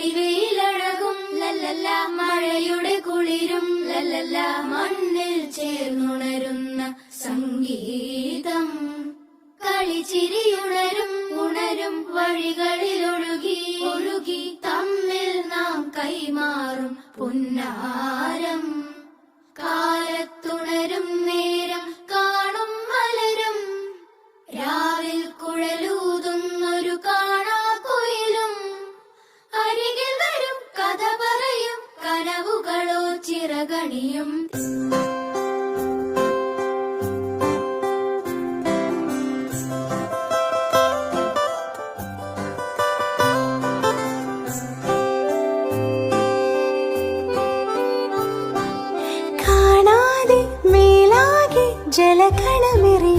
പൊടിവെയിലഴകും ലല്ലല്ല, മഴയുടെ കുളിരും ലല്ലല്ല, മണ്ണിൽ ചേർന്നുണരുന്ന സംഗീതം. കളിച്ചിരിയുണരും ഉണരും വഴികളിലൊഴുകി ഒഴുകി തമ്മിൽ നാം കൈമാറും പുന്നാരം. കാലത്തുണരും നേരം കാണും മലരും, രാവിൽ കുഴലൂതുന്നൊരു കാണാക്കുയിലും. അരികിൽ വരും കഥ പറയും കനവുകളോ ചിറകണിയും. ജലകണമിറി